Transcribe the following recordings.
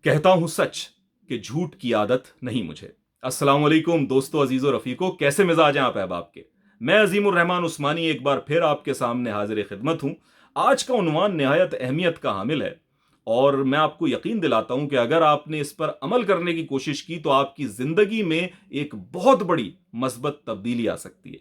کہتا ہوں سچ کہ جھوٹ کی عادت نہیں مجھے۔ السلام علیکم دوستو، عزیز و رفیقو، کیسے مزاج ہیں آپ احباب کے؟ میں عظیم الرحمان عثمانی ایک بار پھر آپ کے سامنے حاضر خدمت ہوں۔ آج کا عنوان نہایت اہمیت کا حامل ہے، اور میں آپ کو یقین دلاتا ہوں کہ اگر آپ نے اس پر عمل کرنے کی کوشش کی تو آپ کی زندگی میں ایک بہت بڑی مثبت تبدیلی آ سکتی ہے۔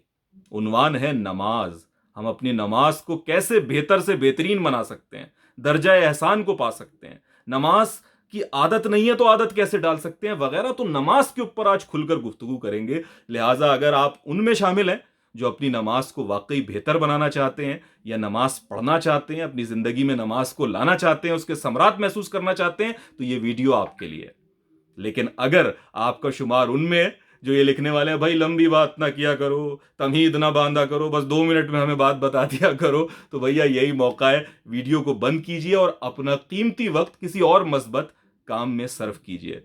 عنوان ہے نماز۔ ہم اپنی نماز کو کیسے بہتر سے بہترین بنا سکتے ہیں، درجہ احسان کو پا سکتے ہیں، نماز کی عادت نہیں ہے تو عادت کیسے ڈال سکتے ہیں وغیرہ، تو نماز کے اوپر آج کھل کر گفتگو کریں گے۔ لہٰذا اگر آپ ان میں شامل ہیں جو اپنی نماز کو واقعی بہتر بنانا چاہتے ہیں، یا نماز پڑھنا چاہتے ہیں، اپنی زندگی میں نماز کو لانا چاہتے ہیں، اس کے ثمرات محسوس کرنا چاہتے ہیں، تو یہ ویڈیو آپ کے لیے ہے۔ لیکن اگر آپ کا شمار ان میں ہے جو یہ لکھنے والے ہیں بھائی لمبی بات نہ کیا کرو، تمہید نہ باندھا کرو، بس 2 منٹ میں ہمیں بات بتا دیا کرو، تو بھیا یہی موقع ہے، ویڈیو کو بند کیجئے اور اپنا قیمتی وقت کسی اور مثبت کام میں صرف کیجئے،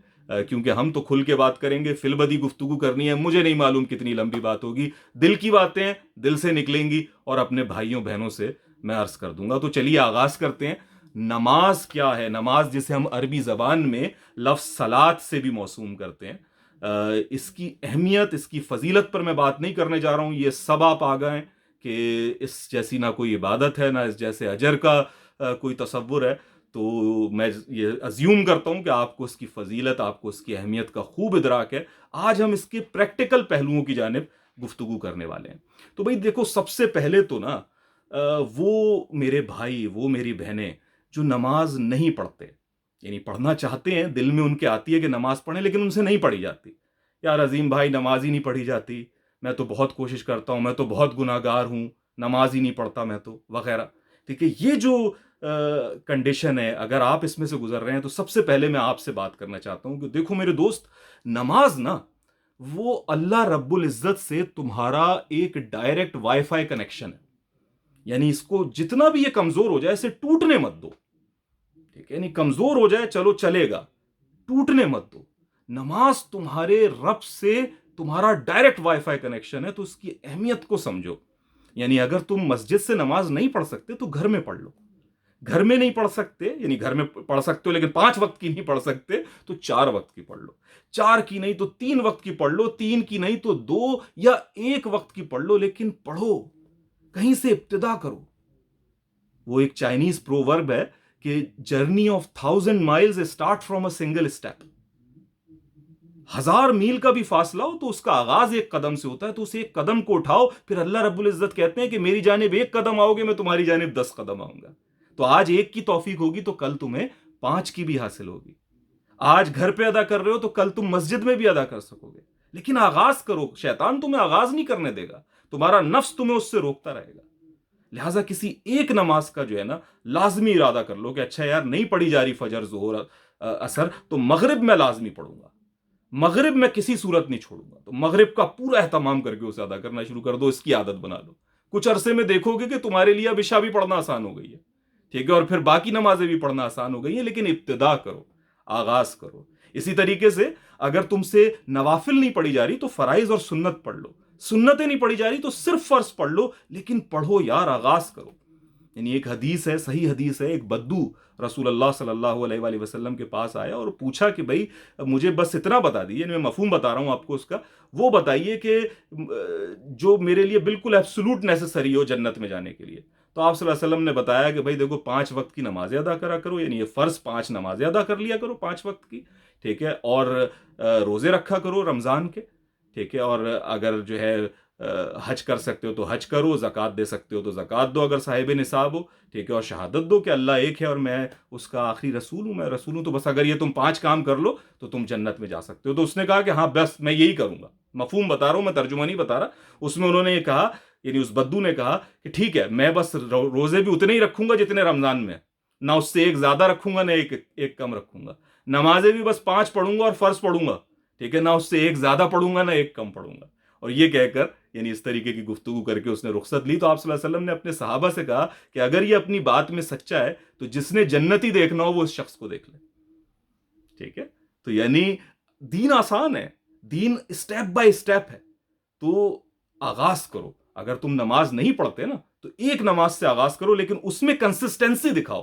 کیونکہ ہم تو کھل کے بات کریں گے، فی البدی گفتگو کرنی ہے، مجھے نہیں معلوم کتنی لمبی بات ہوگی، دل کی باتیں دل سے نکلیں گی اور اپنے بھائیوں بہنوں سے میں عرض کر دوں گا۔ تو چلیے آغاز کرتے ہیں۔ نماز کیا ہے؟ نماز جسے ہم عربی زبان میں لفظ صلاۃ سے بھی موسوم کرتے ہیں، اس کی اہمیت، اس کی فضیلت پر میں بات نہیں کرنے جا رہا ہوں، یہ سب آپ آگاہ ہیں کہ اس جیسی نہ کوئی عبادت ہے، نہ اس جیسے اجر کا کوئی تصور ہے۔ تو میں یہ ازیوم کرتا ہوں کہ آپ کو اس کی فضیلت، آپ کو اس کی اہمیت کا خوب ادراک ہے۔ آج ہم اس کے پریکٹیکل پہلوؤں کی جانب گفتگو کرنے والے ہیں۔ تو بھئی دیکھو، سب سے پہلے تو نا وہ میرے بھائی، وہ میری بہنیں جو نماز نہیں پڑھتے، یعنی پڑھنا چاہتے ہیں، دل میں ان کے آتی ہے کہ نماز پڑھیں، لیکن ان سے نہیں پڑھی جاتی۔ یار عظیم بھائی، نماز ہی نہیں پڑھی جاتی، میں تو بہت کوشش کرتا ہوں، میں تو بہت گناہ گار ہوں، نماز ہی نہیں پڑھتا میں تو، وغیرہ۔ ٹھیک ہے، یہ جو کنڈیشن ہے، اگر آپ اس میں سے گزر رہے ہیں تو سب سے پہلے میں آپ سے بات کرنا چاہتا ہوں کہ دیکھو میرے دوست، نماز نا وہ اللہ رب العزت سے تمہارا ایک ڈائریکٹ وائی فائی کنیکشن ہے۔ یعنی اس کو جتنا بھی یہ کمزور ہو جائے، اسے ٹوٹنے مت دو۔ ٹھیک ہے، یعنی کمزور ہو جائے چلو چلے گا، ٹوٹنے مت دو۔ نماز تمہارے رب سے تمہارا ڈائریکٹ وائی فائی کنیکشن ہے، تو اس کی اہمیت کو سمجھو۔ یعنی اگر تم مسجد سے نماز نہیں پڑھ سکتے تو گھر میں پڑھ لو۔ گھر میں نہیں پڑھ سکتے، یعنی گھر میں پڑھ سکتے ہو لیکن 5 وقت کی نہیں پڑھ سکتے، تو 4 وقت کی پڑھ لو۔ 4 کی نہیں تو 3 وقت کی پڑھ لو، 3 کی نہیں تو 2 یا 1 وقت کی پڑھ لو، لیکن پڑھو، کہیں سے ابتدا کرو۔ وہ ایک چائنیز پروورب ہے کہ journey of 1000 miles start from a single step. 1000 میل کا بھی فاصلہ ہو تو اس کا آغاز ایک قدم سے ہوتا ہے، تو اس ایک قدم کو اٹھاؤ، پھر اللہ رب العزت کہتے ہیں کہ میری جانب 1 قدم آؤ گے، میں تمہاری جانب 10 قدم آؤں گا۔ تو آج 1 کی توفیق ہوگی تو کل تمہیں 5 کی بھی حاصل ہوگی۔ آج گھر پہ ادا کر رہے ہو تو کل تم مسجد میں بھی ادا کر سکو گے، لیکن آغاز کرو۔ شیطان تمہیں آغاز نہیں کرنے دے گا، تمہارا نفس تمہیں اس سے روکتا رہے گا۔ لہٰذا کسی ایک نماز کا جو ہے نا لازمی ارادہ کر لو کہ اچھا یار، نہیں پڑھی جا رہی فجر، ظہر، اثر، تو مغرب میں لازمی پڑھوں گا، مغرب میں کسی صورت نہیں چھوڑوں گا۔ تو مغرب کا پورا اہتمام کر کے اسے ادا کرنا شروع کر دو، اس کی عادت بنا لو۔ کچھ عرصے میں دیکھو گے کہ تمہارے لیے اب عشاء بھی پڑھنا آسان ہو گئی ہے، ٹھیک ہے، اور پھر باقی نمازیں بھی پڑھنا آسان ہو گئی ہیں، لیکن ابتدا کرو، آغاز کرو۔ اسی طریقے سے اگر تم سے نوافل نہیں پڑھی جا رہی تو فرائض اور سنت پڑھ لو، سنتیں نہیں پڑھی جا رہی تو صرف فرض پڑھ لو، لیکن پڑھو یار، آغاز کرو۔ یعنی ایک حدیث ہے، صحیح حدیث ہے، ایک بدو رسول اللہ صلی اللہ علیہ وآلہ وسلم کے پاس آیا اور پوچھا کہ بھائی مجھے بس اتنا بتا دیجیے، میں مفہوم بتا رہا ہوں آپ کو اس کا، وہ بتائیے کہ جو میرے لیے بالکل ایبسولوٹ نیسسری ہو جنت میں جانے کے لیے۔ تو آپ صلی اللہ علیہ وسلم نے بتایا کہ بھائی دیکھو، 5 وقت کی نمازیں ادا کرا کرو، یعنی یہ فرض 5 نمازیں ادا کر لیا کرو 5 وقت کی، ٹھیک ہے، اور روزے رکھا کرو رمضان کے، ٹھیک ہے، اور اگر جو ہے حج کر سکتے ہو تو حج کرو، زکوٰۃ دے سکتے ہو تو زکوٰۃ دو اگر صاحب نصاب ہو، ٹھیک ہے، اور شہادت دو کہ اللہ ایک ہے اور میں اس کا آخری رسول ہوں، میں رسول ہوں، تو بس اگر یہ تم 5 کام کر لو تو تم جنت میں جا سکتے ہو۔ تو اس نے کہا کہ ہاں بس میں یہی کروں گا، مفہوم بتا رہا ہوں میں، ترجمہ نہیں بتا رہا۔ اس میں انہوں نے یہ کہا، یعنی اس بدو نے کہا کہ ٹھیک ہے، میں بس روزے بھی اتنے ہی رکھوں گا جتنے رمضان میں، نہ اس سے ایک زیادہ رکھوں گا، نہ ایک کم رکھوں گا، نمازیں بھی بس 5 پڑھوں گا اور فرض پڑھوں گا، ٹھیک ہے، نہ اس سے ایک زیادہ پڑھوں گا، نہ ایک کم پڑھوں گا۔ اور یہ کہہ کر، یعنی اس طریقے کی گفتگو کر کے اس نے رخصت لی۔ تو آپ صلی اللہ علیہ وسلم نے اپنے صحابہ سے کہا کہ اگر یہ اپنی بات میں سچا ہے تو جس نے جنتی دیکھنا ہو وہ اس شخص کو دیکھ لے، ٹھیک ہے۔ تو یعنی دین آسان ہے، دین اسٹیپ بائی اسٹیپ ہے۔ تو آغاز کرو، اگر تم نماز نہیں پڑھتے نا تو ایک نماز سے آغاز کرو، لیکن اس میں کنسسٹنسی دکھاؤ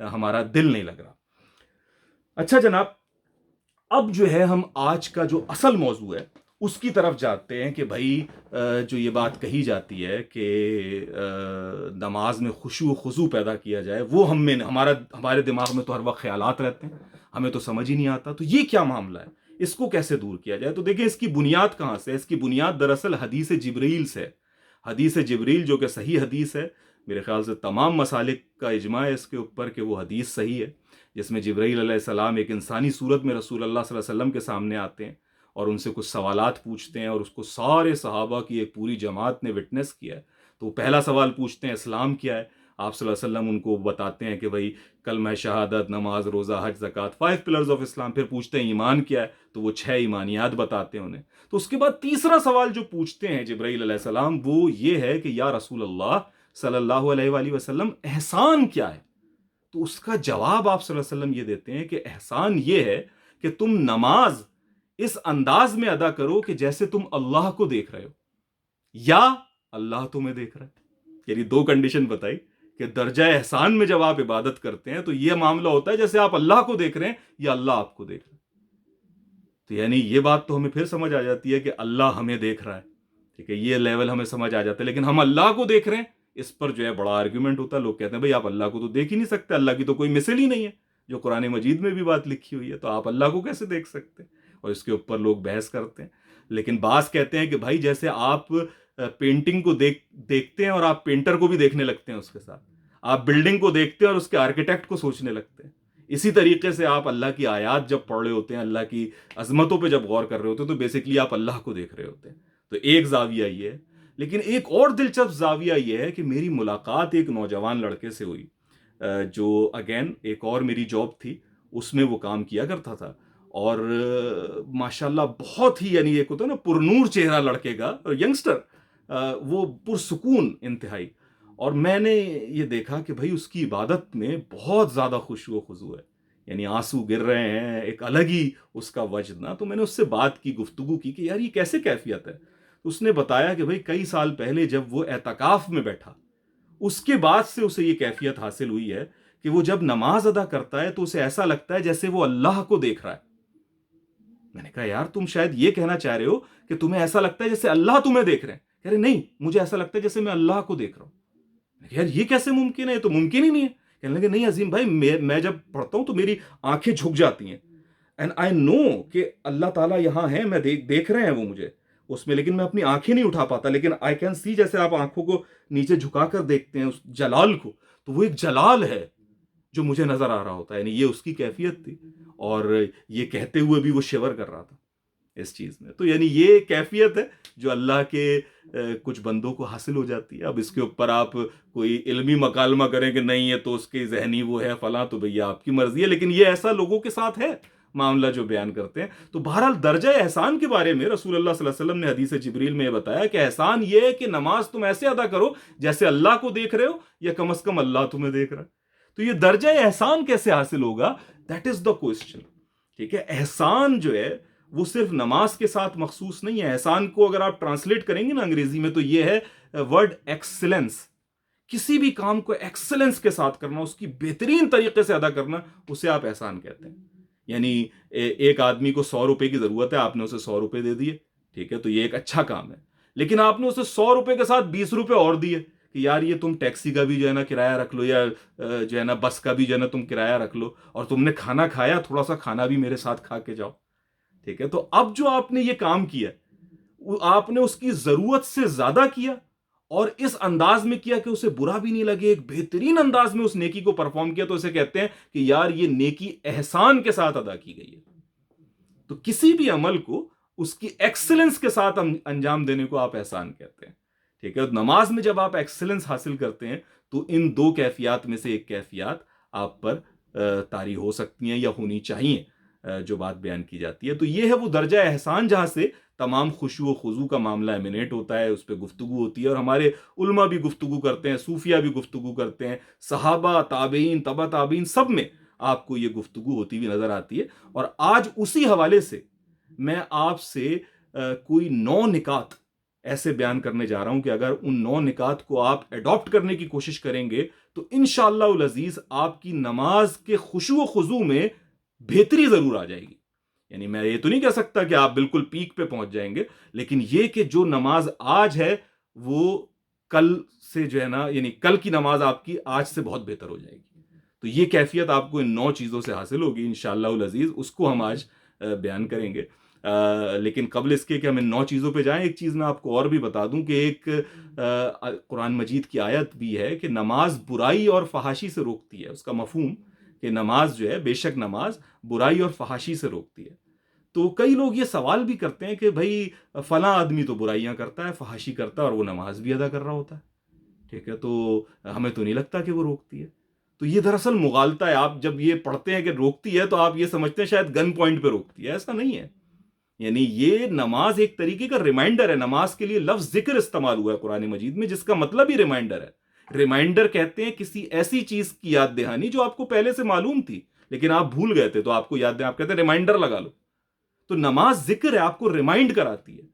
ہمارا دل نہیں لگ رہا. اچھا جناب، اب جو ہے ہم آج کا جو اصل موضوع ہے اس کی طرف جاتے ہیں کہ بھائی جو یہ بات کہی جاتی ہے کہ نماز میں خشوع و خضوع پیدا کیا جائے، وہ ہمارے دماغ میں تو ہر وقت خیالات رہتے ہیں، ہمیں تو سمجھ ہی نہیں آتا. تو یہ کیا معاملہ ہے، اس کو کیسے دور کیا جائے؟ تو دیکھیں اس کی بنیاد کہاں سے ہے. اس کی بنیاد دراصل حدیث جبریل سے. حدیث جبریل جو کہ صحیح حدیث ہے، میرے خیال سے تمام مسالک کا اجماع ہے اس کے اوپر کہ وہ حدیث صحیح ہے، جس میں جبرائیل علیہ السلام ایک انسانی صورت میں رسول اللہ صلی اللہ علیہ وسلم کے سامنے آتے ہیں اور ان سے کچھ سوالات پوچھتے ہیں، اور اس کو سارے صحابہ کی ایک پوری جماعت نے وٹنس کیا ہے. تو وہ پہلا سوال پوچھتے ہیں اسلام کیا ہے. آپ صلی اللہ علیہ وسلم ان کو بتاتے ہیں کہ بھائی کلمہ شہادت، نماز، روزہ، حج، زکوٰۃ، 5 پلرز آف اسلام. پھر پوچھتے ہیں ایمان کیا ہے، تو وہ 6 ایمانیات بتاتے ہیں انہیں. تو اس کے بعد تیسرا سوال جو پوچھتے ہیں جبرائیل علیہ السلام وہ یہ ہے کہ یا رسول اللہ صلی اللہ علیہ وآلہ وسلم، احسان کیا ہے؟ تو اس کا جواب آپ صلی اللہ علیہ وسلم یہ دیتے ہیں کہ احسان یہ ہے کہ تم نماز اس انداز میں ادا کرو کہ جیسے تم اللہ کو دیکھ رہے ہو یا اللہ تمہیں دیکھ رہا ہے. یعنی 2 کنڈیشن بتائی کہ درجہ احسان میں جب آپ عبادت کرتے ہیں تو یہ معاملہ ہوتا ہے جیسے آپ اللہ کو دیکھ رہے ہیں یا اللہ آپ کو دیکھ رہا ہے. تو یعنی یہ بات تو ہمیں پھر سمجھ آ جاتی ہے کہ اللہ ہمیں دیکھ رہا ہے. ٹھیک ہے، یہ لیول ہمیں سمجھ آ جاتا ہے. لیکن ہم اللہ کو دیکھ رہے ہیں، اس پر جو ہے بڑا آرگیومنٹ ہوتا ہے. لوگ کہتے ہیں بھائی آپ اللہ کو تو دیکھ ہی نہیں سکتے، اللہ کی تو کوئی مثل ہی نہیں ہے، جو قرآن مجید میں بھی بات لکھی ہوئی ہے، تو آپ اللہ کو کیسے دیکھ سکتے ہیں؟ اور اس کے اوپر لوگ بحث کرتے ہیں. لیکن بعض کہتے ہیں کہ بھائی جیسے آپ پینٹنگ کو دیکھتے ہیں اور آپ پینٹر کو بھی دیکھنے لگتے ہیں، اس کے ساتھ آپ بلڈنگ کو دیکھتے ہیں اور اس کے آرکیٹیکٹ کو سوچنے لگتے ہیں، اسی طریقے سے آپ اللہ کی آیات جب پڑھ رہے ہوتے ہیں، اللہ کی عظمتوں پہ جب غور کر رہے ہوتے ہیں، تو بیسیکلی آپ اللہ کو دیکھ رہے ہوتے ہیں. تو ایک زاویہ یہ ہے. لیکن ایک اور دلچسپ زاویہ یہ ہے کہ میری ملاقات ایک نوجوان لڑکے سے ہوئی جو اگین ایک اور میری جاب تھی، اس میں وہ کام کیا کرتا تھا. اور ماشاءاللہ بہت ہی، یعنی ایک ہوتا ہے نا پرنور چہرہ لڑکے کا، ینگسٹر، وہ پرسکون انتہائی. اور میں نے یہ دیکھا کہ بھائی اس کی عبادت میں بہت زیادہ خشوع و خضوع ہے، یعنی آنسو گر رہے ہیں، ایک الگ ہی اس کا وجد نا. تو میں نے اس سے بات کی، گفتگو کی کہ یار یہ کیسے کیفیت ہے. اس نے بتایا کہ بھائی کئی سال پہلے جب وہ اعتکاف میں بیٹھا، اس کے بعد سے اسے یہ کیفیت حاصل ہوئی ہے کہ وہ جب نماز ادا کرتا ہے تو اسے ایسا لگتا ہے جیسے وہ اللہ کو دیکھ رہا ہے. میں نے کہا یار تم شاید یہ کہنا چاہ رہے ہو کہ تمہیں ایسا لگتا ہے جیسے اللہ تمہیں دیکھ رہے ہیں. کہہ رہے نہیں، مجھے ایسا لگتا ہے جیسے میں اللہ کو دیکھ رہا ہوں. میں نے کہا یار یہ کیسے ممکن ہے، یہ تو ممکن ہی نہیں ہے. کہنے لگے نہیں عظیم بھائی، میں جب پڑھتا ہوں تو میری آنکھیں جھک جاتی ہیں، اینڈ آئی نو کہ اللہ تعالیٰ یہاں ہیں، میں دیکھ رہے ہیں وہ مجھے اس میں، لیکن میں اپنی آنکھیں نہیں اٹھا پاتا. لیکن آئی کین سی، جیسے آپ آنکھوں کو نیچے جھکا کر دیکھتے ہیں اس جلال کو، تو وہ ایک جلال ہے جو مجھے نظر آ رہا ہوتا ہے. یعنی یہ اس کی کیفیت تھی، اور یہ کہتے ہوئے بھی وہ شیور کر رہا تھا اس چیز میں. تو یعنی یہ کیفیت ہے جو اللہ کے کچھ بندوں کو حاصل ہو جاتی ہے. اب اس کے اوپر آپ کوئی علمی مکالمہ کریں کہ نہیں ہے تو اس کی ذہنی وہ ہے فلاں، تو بھیا آپ کی مرضی ہے، لیکن یہ ایسا لوگوں کے ساتھ ہے معاملہ جو بیان کرتے ہیں. تو بہرحال درجہ احسان کے بارے میں رسول اللہ صلی اللہ علیہ وسلم نے حدیث جبریل میں یہ بتایا کہ احسان یہ ہے کہ نماز تم ایسے ادا کرو جیسے اللہ کو دیکھ رہے ہو، یا کم از کم اللہ تمہیں دیکھ رہا ہے. تو یہ درجہ احسان کیسے حاصل ہوگا، دیٹ از دا کوسچن. ٹھیک ہے، احسان جو ہے وہ صرف نماز کے ساتھ مخصوص نہیں ہے. احسان کو اگر آپ ٹرانسلیٹ کریں گے نا انگریزی میں، تو یہ ہے ورڈ ایکسلنس. کسی بھی کام کو ایکسلنس کے ساتھ کرنا، اس کی بہترین طریقے سے ادا کرنا، اسے آپ احسان کہتے ہیں. یعنی ایک آدمی کو 100 روپے کی ضرورت ہے، آپ نے اسے 100 روپے دے دیے، ٹھیک ہے، تو یہ ایک اچھا کام ہے. لیکن آپ نے اسے 100 روپے کے ساتھ 20 روپے اور دیے کہ یار یہ تم ٹیکسی کا بھی جو ہے نا کرایہ رکھ لو، یا جو ہے نا بس کا بھی جو ہے نا تم کرایہ رکھ لو، اور تم نے کھانا کھایا، تھوڑا سا کھانا بھی میرے ساتھ کھا کے جاؤ. ٹھیک ہے، تو اب جو آپ نے یہ کام کیا، آپ نے اس کی ضرورت سے زیادہ کیا، اور اس انداز میں کیا کہ اسے برا بھی نہیں لگے، ایک بہترین انداز میں اس نیکی کو پرفارم کیا، تو اسے کہتے ہیں کہ یار یہ نیکی احسان کے ساتھ ادا کی گئی ہے. تو کسی بھی عمل کو اس کی ایکسلنس کے ساتھ انجام دینے کو آپ احسان کہتے ہیں. ٹھیک ہے، نماز میں جب آپ ایکسلنس حاصل کرتے ہیں تو ان 2 کیفیات میں سے ایک کیفیات آپ پر طاری ہو سکتی ہیں یا ہونی چاہیے جو بات بیان کی جاتی ہے. تو یہ ہے وہ درجہ احسان جہاں سے تمام خشوع و خضوع کا معاملہ ایمینیٹ ہوتا ہے، اس پہ گفتگو ہوتی ہے. اور ہمارے علماء بھی گفتگو کرتے ہیں، صوفیہ بھی گفتگو کرتے ہیں، صحابہ، تابعین، تبع تابعین، سب میں آپ کو یہ گفتگو ہوتی ہوئی نظر آتی ہے. اور آج اسی حوالے سے میں آپ سے کوئی 9 نکات ایسے بیان کرنے جا رہا ہوں کہ اگر ان 9 نکات کو آپ ایڈاپٹ کرنے کی کوشش کریں گے تو انشاءاللہ العزیز آپ کی نماز کے خشوع و خضوع میں بہتری ضرور آ جائے گی. یعنی میں یہ تو نہیں کہہ سکتا کہ آپ بالکل پیک پہ پہنچ جائیں گے، لیکن یہ کہ جو نماز آج ہے وہ کل سے جو ہے نا، یعنی کل کی نماز آپ کی آج سے بہت بہتر ہو جائے گی. تو یہ کیفیت آپ کو ان 9 چیزوں سے حاصل ہوگی انشاءاللہ العزیز. اس کو ہم آج بیان کریں گے. لیکن قبل اس کے کہ ہم ان 9 چیزوں پہ جائیں، ایک چیز میں آپ کو اور بھی بتا دوں کہ ایک قرآن مجید کی آیت بھی ہے کہ نماز برائی اور فحاشی سے روکتی ہے. اس کا مفہوم کہ نماز جو ہے، بے شک نماز برائی اور فحاشی سے روکتی ہے. تو کئی لوگ یہ سوال بھی کرتے ہیں کہ بھائی فلاں آدمی تو برائیاں کرتا ہے، فحاشی کرتا ہے، اور وہ نماز بھی ادا کر رہا ہوتا ہے، ٹھیک ہے، تو ہمیں تو نہیں لگتا کہ وہ روکتی ہے. تو یہ دراصل مغالطہ ہے. آپ جب یہ پڑھتے ہیں کہ روکتی ہے تو آپ یہ سمجھتے ہیں شاید گن پوائنٹ پہ روکتی ہے. ایسا نہیں ہے. یعنی یہ نماز ایک طریقے کا ریمائنڈر ہے. نماز کے لیے لفظ ذکر استعمال ہوا ہے قرآن مجید میں، جس کا مطلب ہی ریمائنڈر ہے. ریمائنڈر کہتے ہیں کسی ایسی چیز کی یاد دہانی جو آپ کو پہلے سے معلوم تھی لیکن آپ بھول گئے تھے، تو آپ کو یاد دیں، آپ کہتے ہیں ریمائنڈر لگا لو. تو نماز ذکر ہے، آپ کو ریمائنڈ کراتی ہے.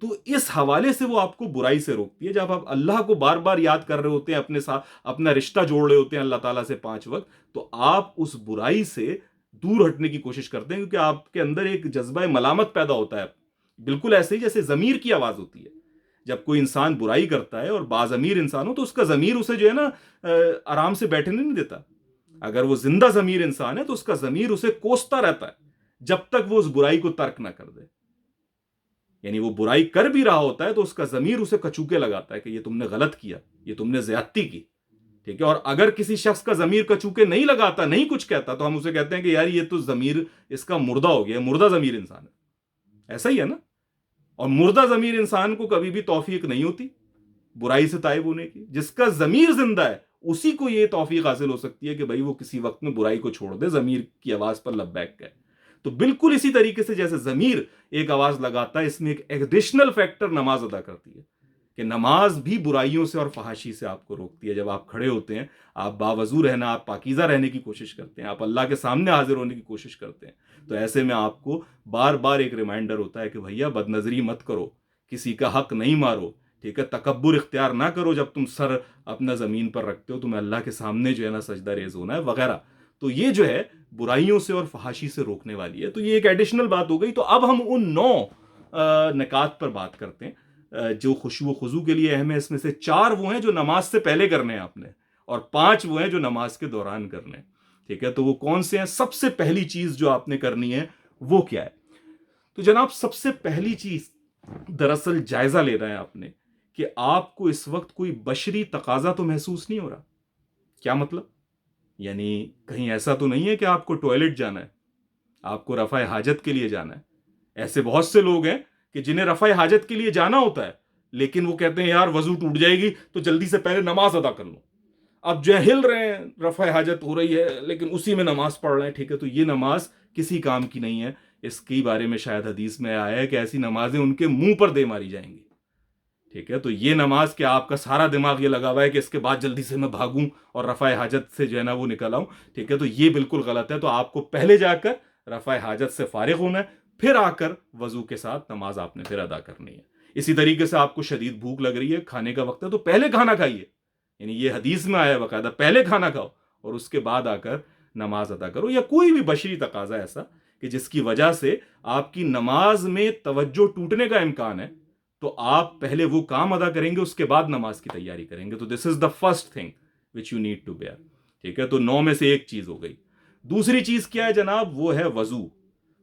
تو اس حوالے سے وہ آپ کو برائی سے روکتی ہے. جب آپ اللہ کو بار بار یاد کر رہے ہوتے ہیں، اپنے ساتھ اپنا رشتہ جوڑ رہے ہوتے ہیں اللہ تعالیٰ سے 5 وقت، تو آپ اس برائی سے دور ہٹنے کی کوشش کرتے ہیں، کیونکہ آپ کے اندر ایک جذبہ ملامت پیدا ہوتا ہے. بالکل ایسے ہی جیسے ضمیر کی آواز ہوتی ہے. جب کوئی انسان برائی کرتا ہے اور باضمیر انسان ہو تو اس کا ضمیر اسے جو ہے نا آرام سے بیٹھنے نہیں دیتا. اگر وہ زندہ ضمیر انسان ہے تو اس کا ضمیر اسے کوستا رہتا ہے جب تک وہ اس برائی کو ترک نہ کر دے. یعنی وہ برائی کر بھی رہا ہوتا ہے تو اس کا ضمیر اسے کچوکے لگاتا ہے کہ یہ تم نے غلط کیا، یہ تم نے زیادتی کی، ٹھیک ہے. اور اگر کسی شخص کا ضمیر کچوکے نہیں لگاتا، نہیں کچھ کہتا، تو ہم اسے کہتے ہیں کہ یار یہ تو ضمیر اس کا مردہ ہو گیا، مردہ ضمیر انسان ہے. ایسا ہی ہے نا. اور مردہ ضمیر انسان کو کبھی بھی توفیق نہیں ہوتی برائی سے تائب ہونے کی. جس کا ضمیر زندہ ہے اسی کو یہ توفیق حاصل ہو سکتی ہے کہ بھائی وہ کسی وقت میں برائی کو چھوڑ دے، ضمیر کی آواز پر لبیک کہے. تو بالکل اسی طریقے سے جیسے ضمیر ایک آواز لگاتا ہے، اس میں ایک ایڈیشنل فیکٹر نماز ادا کرتی ہے کہ نماز بھی برائیوں سے اور فحاشی سے آپ کو روکتی ہے. جب آپ کھڑے ہوتے ہیں، آپ باوضو رہنا، آپ پاکیزہ رہنے کی کوشش کرتے ہیں، آپ اللہ کے سامنے حاضر ہونے کی کوشش کرتے ہیں، تو ایسے میں آپ کو بار بار ایک ریمائنڈر ہوتا ہے کہ بھیا بد نظری مت کرو، کسی کا حق نہیں مارو، ٹھیک ہے، تکبر اختیار نہ کرو، جب تم سر اپنا زمین پر رکھتے ہو تمہیں اللہ کے سامنے جو ہے نا سجدہ ریز ہونا ہے وغیرہ. تو یہ جو ہے برائیوں سے اور فحاشی سے روکنے والی ہے. تو یہ ایک ایڈیشنل بات ہو گئی. تو اب ہم ان 9 نکات پر بات کرتے ہیں جو خشوع و خضوع کے لیے اہم ہے. اس میں سے 4 وہ ہیں جو نماز سے پہلے کرنے ہیں آپ نے، اور 5 وہ ہیں جو نماز کے دوران کرنے ہیں، ٹھیک ہے. تو وہ کون سے ہیں؟ سب سے پہلی چیز جو آپ نے کرنی ہے وہ کیا ہے؟ تو جناب سب سے پہلی چیز دراصل جائزہ لینا ہے آپ نے کہ آپ کو اس وقت کوئی بشری تقاضا تو محسوس نہیں ہو رہا. کیا مطلب؟ یعنی کہیں ایسا تو نہیں ہے کہ آپ کو ٹوائلٹ جانا ہے، آپ کو رفع حاجت کے لیے جانا ہے. ایسے بہت سے لوگ ہیں کہ جنہیں رفع حاجت کے لیے جانا ہوتا ہے لیکن وہ کہتے ہیں یار وضو ٹوٹ جائے گی تو جلدی سے پہلے نماز ادا کر لو. اب جو ہل رہے ہیں، رفع حاجت ہو رہی ہے لیکن اسی میں نماز پڑھ رہے ہیں، ٹھیک ہے. تو یہ نماز کسی کام کی نہیں ہے. اس کے بارے میں شاید حدیث میں آیا ہے کہ ایسی نمازیں ان کے منہ پر دے ماری جائیں گی، ٹھیک ہے. تو یہ نماز کہ آپ کا سارا دماغ یہ لگا ہوا ہے کہ اس کے بعد جلدی سے میں بھاگوں اور رفع حاجت سے جو ہے نا وہ نکل آؤں، ٹھیک ہے. تو یہ بالکل غلط ہے. تو آپ کو پہلے جا کر رفع حاجت سے فارغ ہونا ہے، پھر آ کر وضو کے ساتھ نماز آپ نے پھر ادا کرنی ہے. اسی طریقے سے آپ کو شدید بھوک لگ رہی ہے، کھانے کا وقت ہے، تو پہلے کھانا کھائیے. یعنی یہ حدیث میں آیا ہے باقاعدہ، پہلے کھانا کھاؤ اور اس کے بعد آ کر نماز ادا کرو. یا کوئی بھی بشری تقاضا ایسا کہ جس کی وجہ سے آپ کی نماز میں توجہ ٹوٹنے کا امکان ہے، تو آپ پہلے وہ کام ادا کریں گے، اس کے بعد نماز کی تیاری کریں گے. تو this is the first thing which you need to bear, ٹھیک ہے. تو 9 میں سے ایک چیز ہو گئی. دوسری چیز کیا ہے جناب؟ وہ ہے وضو.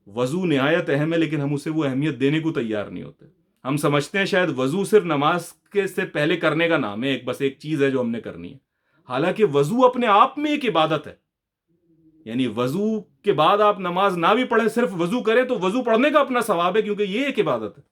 وضو نہایت اہم ہے لیکن ہم اسے وہ اہمیت دینے کو تیار نہیں ہوتے. ہم سمجھتے ہیں شاید وضو صرف نماز کے سے پہلے کرنے کا نام ہے، بس ایک چیز ہے جو ہم نے کرنی ہے. حالانکہ وضو اپنے آپ میں ایک عبادت ہے. یعنی وضو کے بعد آپ نماز نہ بھی پڑھیں، صرف وضو کریں تو وضو پڑھنے کا اپنا ثواب ہے، کیونکہ یہ ایک عبادت ہے.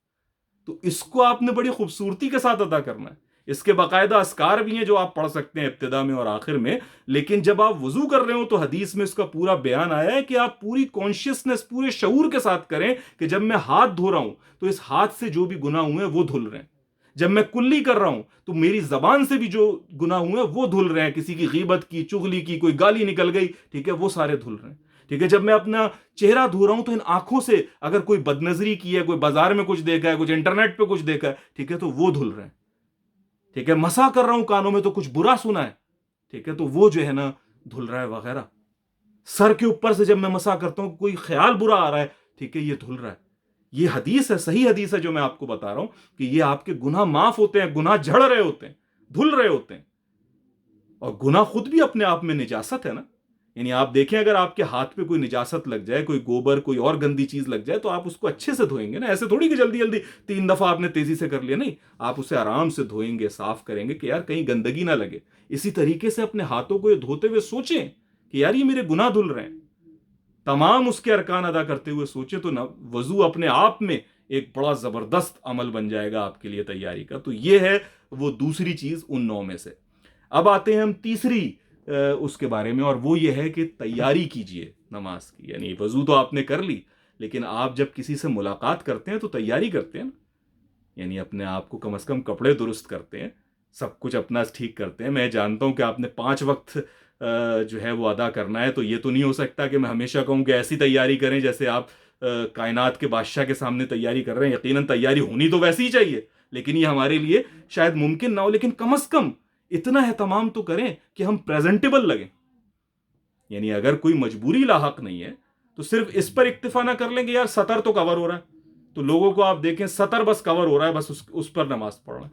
تو اس کو آپ نے بڑی خوبصورتی کے ساتھ ادا کرنا ہے. اس کے باقاعدہ اذکار بھی ہیں جو آپ پڑھ سکتے ہیں ابتدا میں اور آخر میں. لیکن جب آپ وضو کر رہے ہو تو حدیث میں اس کا پورا بیان آیا ہے کہ آپ پوری کانشیسنس، پورے شعور کے ساتھ کریں کہ جب میں ہاتھ دھو رہا ہوں تو اس ہاتھ سے جو بھی گناہ ہوئے ہیں وہ دھل رہے ہیں. جب میں کلی کر رہا ہوں تو میری زبان سے بھی جو گناہ ہوئے ہیں وہ دھل رہے ہیں. کسی کی غیبت کی، چغلی کی، کوئی گالی نکل گئی، ٹھیک ہے، وہ سارے دھل رہے ہیں. ٹھیک ہے، جب میں اپنا چہرہ دھو رہا ہوں تو ان آنکھوں سے اگر کوئی بدنظری کی ہے، کوئی بازار میں کچھ دیکھا ہے، کچھ انٹرنیٹ پہ کچھ دیکھا ہے، ٹھیک ہے، تو وہ دھل رہے ہیں. ٹھیک ہے، مسا کر رہا ہوں کانوں میں تو کچھ برا سنا ہے، ٹھیک ہے، تو وہ جو ہے نا دھل رہا ہے وغیرہ. سر کے اوپر سے جب میں مسا کرتا ہوں کوئی خیال برا آ رہا ہے، ٹھیک ہے، یہ دھل رہا ہے. یہ حدیث ہے، صحیح حدیث ہے جو میں آپ کو بتا رہا ہوں کہ یہ آپ کے گناہ معاف ہوتے ہیں، گناہ جھڑ رہے ہوتے ہیں، دھل رہے ہوتے ہیں. اور گناہ خود بھی اپنے آپ میں نجاست ہے نا. یعنی آپ دیکھیں اگر آپ کے ہاتھ پہ کوئی نجاست لگ جائے، کوئی گوبر، کوئی اور گندی چیز لگ جائے، تو آپ اس کو اچھے سے دھوئیں گے نا. ایسے تھوڑی کہ جلدی جلدی 3 دفعہ آپ نے تیزی سے کر لیا، نہیں، آپ اسے آرام سے دھوئیں گے، صاف کریں گے کہ یار کہیں گندگی نہ لگے. اسی طریقے سے اپنے ہاتھوں کو یہ دھوتے ہوئے سوچیں کہ یار یہ میرے گناہ دھل رہے ہیں. تمام اس کے ارکان ادا کرتے ہوئے سوچیں تو وضو اپنے آپ میں ایک بڑا زبردست عمل بن جائے گا آپ کے لیے تیاری کا. تو یہ ہے وہ دوسری چیز ان 9 میں سے. اب آتے ہیں ہم تیسری اس کے بارے میں، اور وہ یہ ہے کہ تیاری کیجئے نماز کی. یعنی وضو تو آپ نے کر لی، لیکن آپ جب کسی سے ملاقات کرتے ہیں تو تیاری کرتے ہیں نا. یعنی اپنے آپ کو کم از کم کپڑے درست کرتے ہیں، سب کچھ اپنا ٹھیک کرتے ہیں. میں جانتا ہوں کہ آپ نے 5 وقت جو ہے وہ ادا کرنا ہے، تو یہ تو نہیں ہو سکتا کہ میں ہمیشہ کہوں کہ ایسی تیاری کریں جیسے آپ کائنات کے بادشاہ کے سامنے تیاری کر رہے ہیں. یقیناً تیاری ہونی تو ویسی ہی چاہیے، لیکن یہ ہمارے لیے شاید ممکن نہ ہو. لیکن کم از کم اتنا اہتمام تو کریں کہ ہم پریزنٹیبل لگیں. یعنی اگر کوئی مجبوری لاحق نہیں ہے تو صرف اس پر اکتفا نہ کر لیں کہ یار سطر تو کور ہو رہا ہے. تو لوگوں کو آپ دیکھیں سطر بس کور ہو رہا ہے، بس اس پر نماز پڑھ رہے ہیں.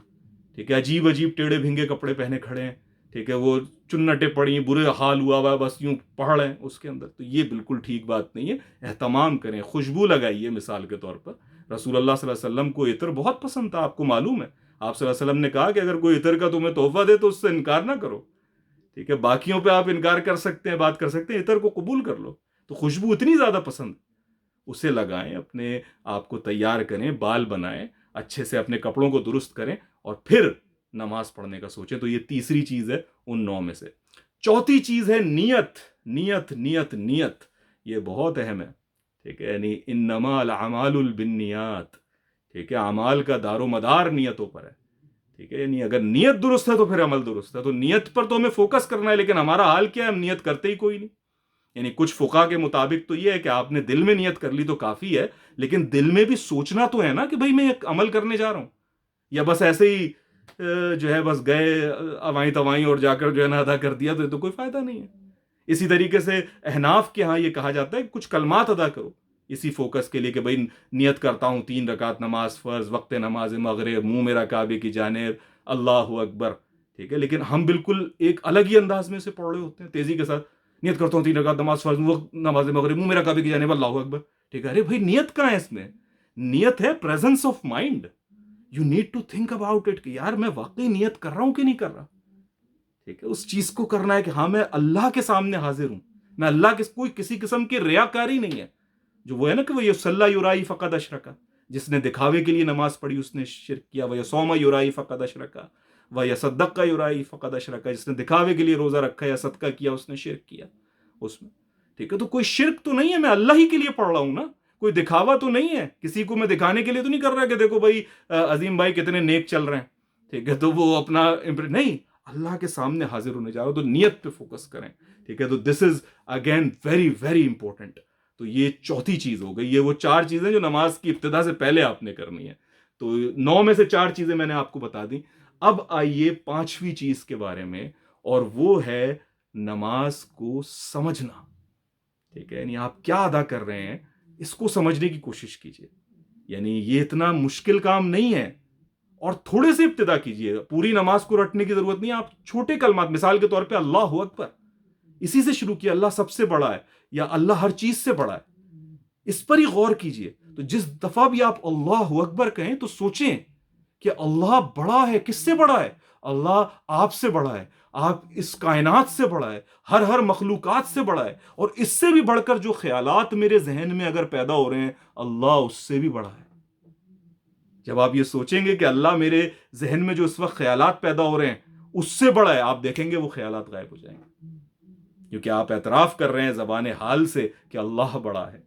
ٹھیک ہے، عجیب عجیب ٹیڑھے بھینگے کپڑے پہنے کھڑے ہیں. ٹھیک ہے، وہ چنٹیں پڑی ہیں، برے حال ہوا ہوا ہے، بس یوں پڑھ رہے ہیں اس کے اندر. تو یہ بالکل ٹھیک بات نہیں ہے. اہتمام کریں، خوشبو لگائیے. مثال کے طور پر رسول اللہ صلی اللہ علیہ وسلم کو عطر بہت پسند تھا، آپ کو معلوم ہے. آپ صلی اللہ علیہ وسلم نے کہا کہ اگر کوئی عطر کا تمہیں تحفہ دے تو اس سے انکار نہ کرو. ٹھیک ہے، باقیوں پہ آپ انکار کر سکتے ہیں، بات کر سکتے ہیں، عطر کو قبول کر لو. تو خوشبو اتنی زیادہ پسند، اسے لگائیں، اپنے آپ کو تیار کریں، بال بنائیں، اچھے سے اپنے کپڑوں کو درست کریں، اور پھر نماز پڑھنے کا سوچیں. تو یہ تیسری چیز ہے ان 9 میں سے. چوتھی چیز ہے نیت. نیت نیت نیت یہ بہت اہم ہے. ٹھیک ہے، یعنی انما الاعمال بالنیات. ٹھیک ہے، اعمال کا دار و مدار نیتوں پر ہے. ٹھیک ہے، یعنی اگر نیت درست ہے تو پھر عمل درست ہے. تو نیت پر تو ہمیں فوکس کرنا ہے، لیکن ہمارا حال کیا ہے، ہم نیت کرتے ہی کوئی نہیں. یعنی کچھ فقہا کے مطابق تو یہ ہے کہ آپ نے دل میں نیت کر لی تو کافی ہے، لیکن دل میں بھی سوچنا تو ہے نا کہ بھائی میں ایک عمل کرنے جا رہا ہوں. یا بس ایسے ہی جو ہے بس گئے اوائیں توائیں اور جا کر جو ہے نا ادا کر دیا، تو یہ تو کوئی فائدہ نہیں ہے. اسی طریقے سے احناف کے ہاں یہ کہا جاتا ہے کہ کچھ کلمات ادا کرو اسی فوکس کے لیے کہ بھائی نیت کرتا ہوں 3 رکعت نماز فرض، وقت نماز مغرب، منہ میرا کعبے کی جانب، اللہ اکبر. ٹھیک ہے، لیکن ہم بالکل ایک الگ ہی انداز میں سے پڑھ رہے ہوتے ہیں تیزی کے ساتھ. نیت کرتا ہوں 3 رکعت نماز فرض، وقت نماز مغرب، منہ میرا کعبے کی جانب، اللہ اکبر. ٹھیک ہے، ارے بھائی نیت کہاں ہے اس میں؟ نیت ہے presence of mind. You need to think about it کہ یار میں واقعی نیت کر رہا ہوں کہ نہیں کر رہا. ٹھیک ہے، اس چیز کو کرنا ہے کہ ہاں میں اللہ کے سامنے حاضر ہوں. میں اللہ کے کوئی کسی قسم کی ریاکاری نہیں ہے. جو وہ ہے نا کہ وہ یصلی یرائی فقد اشرکا، جس نے دکھاوے کے لیے نماز پڑھی اس نے شرک کیا. وہ یصوم یرائی فقد اشرکا، وہ یصدق یرائی فقد اشرکا، جس نے دکھاوے کے لیے روزہ رکھا یا صدقہ کیا اس نے شرک کیا اس میں. ٹھیک ہے، تو کوئی شرک تو نہیں ہے، میں اللہ ہی کے لیے پڑھ رہا ہوں نا. کوئی دکھاوا تو نہیں ہے، کسی کو میں دکھانے کے لیے تو نہیں کر رہا کہ دیکھو بھائی عظیم بھائی کتنے نیک چل رہے ہیں. ٹھیک ہے، تو وہ اپنا نہیں، اللہ کے سامنے حاضر ہونے جا رہا ہو. تو نیت پہ فوکس کریں. ٹھیک ہے، تو this is again very very important. تو یہ چوتھی چیز ہو گئی. یہ وہ 4 چیزیں جو نماز کی ابتدا سے پہلے آپ نے کرنی ہے. تو 9 میں سے 4 چیزیں میں نے آپ کو بتا دی. اب آئیے 5ویں چیز کے بارے میں، اور وہ ہے نماز کو سمجھنا. ٹھیک ہے، یعنی آپ کیا ادا کر رہے ہیں اس کو سمجھنے کی کوشش کیجیے. یعنی یہ اتنا مشکل کام نہیں ہے، اور تھوڑے سے ابتدا کیجیے. پوری نماز کو رٹنے کی ضرورت نہیں ہے. آپ چھوٹے کلمات، مثال کے طور پہ اللہ اکبر، اسی سے شروع کیا. اللہ سب سے بڑا ہے، یا اللہ ہر چیز سے بڑا ہے، اس پر ہی غور کیجیے. تو جس دفعہ بھی آپ اللہ اکبر کہیں تو سوچیں کہ اللہ بڑا ہے. کس سے بڑا ہے؟ اللہ آپ سے بڑا ہے، آپ اس کائنات سے بڑا ہے، ہر مخلوقات سے بڑا ہے. اور اس سے بھی بڑھ کر جو خیالات میرے ذہن میں اگر پیدا ہو رہے ہیں، اللہ اس سے بھی بڑا ہے. جب آپ یہ سوچیں گے کہ اللہ میرے ذہن میں جو اس وقت خیالات پیدا ہو رہے ہیں اس سے بڑا ہے، آپ دیکھیں گے وہ خیالات غائب ہو جائیں گے، کیونکہ آپ اعتراف کر رہے ہیں زبان حال سے کہ اللہ بڑا ہے.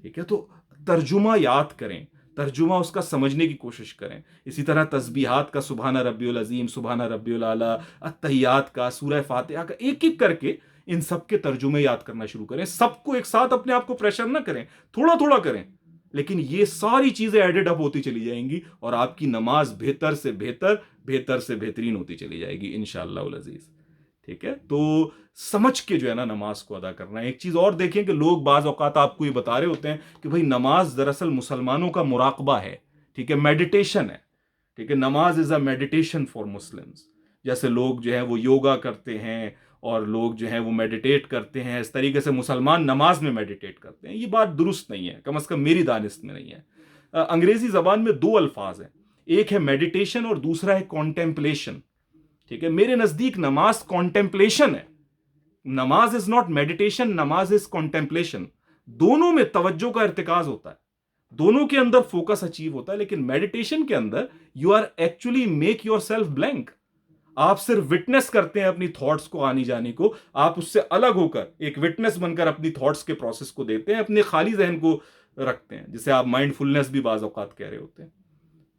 ٹھیک ہے، تو ترجمہ یاد کریں، ترجمہ اس کا سمجھنے کی کوشش کریں. اسی طرح تسبیحات کا سبحان ربی العظیم، سبحان ربی العلیٰ، التحیات کا، سورہ فاتحہ کا، ایک ایک کر کے ان سب کے ترجمے یاد کرنا شروع کریں. سب کو ایک ساتھ اپنے آپ کو پریشر نہ کریں, تھوڑا تھوڑا کریں, لیکن یہ ساری چیزیں ایڈڈ اپ ہوتی چلی جائیں گی اور آپ کی نماز بہتر سے بہتر, بہتر سے بہترین ہوتی چلی جائے گی انشاءاللہ العزیز. ٹھیک ہے, تو سمجھ کے جو ہے نا نماز کو ادا کرنا ہے. ایک چیز اور دیکھیں کہ لوگ بعض اوقات آپ کو یہ بتا رہے ہوتے ہیں کہ بھائی نماز دراصل مسلمانوں کا مراقبہ ہے, ٹھیک ہے, میڈیٹیشن ہے, ٹھیک ہے, نماز از اے میڈیٹیشن فار مسلمز. جیسے لوگ جو ہے وہ یوگا کرتے ہیں اور لوگ جو ہیں وہ میڈیٹیٹ کرتے ہیں, اس طریقے سے مسلمان نماز میں میڈیٹیٹ کرتے ہیں. یہ بات درست نہیں ہے, کم از کم میری دانست میں نہیں ہے. انگریزی زبان میں دو الفاظ ہیں, ایک ہے میڈیٹیشن اور دوسرا ہے کانٹمپلیشن. ٹھیک ہے, میرے نزدیک نماز کانٹمپلیشن ہے. نماز از ناٹ میڈیٹیشن, نماز از کانٹمپلیشن. دونوں میں توجہ کا ارتکاز ہوتا ہے, دونوں کے اندر فوکس اچیو ہوتا ہے, لیکن میڈیٹیشن کے اندر you are actually make yourself blank. آپ صرف وٹنس کرتے ہیں اپنی تھاٹس کو آنی جانے کو, آپ اس سے الگ ہو کر ایک وٹنس بن کر اپنی تھاٹس کے پروسیس کو دیتے ہیں, اپنے خالی ذہن کو رکھتے ہیں, جسے آپ مائنڈ فلنس بھی بعض اوقات کہہ رہے ہوتے ہیں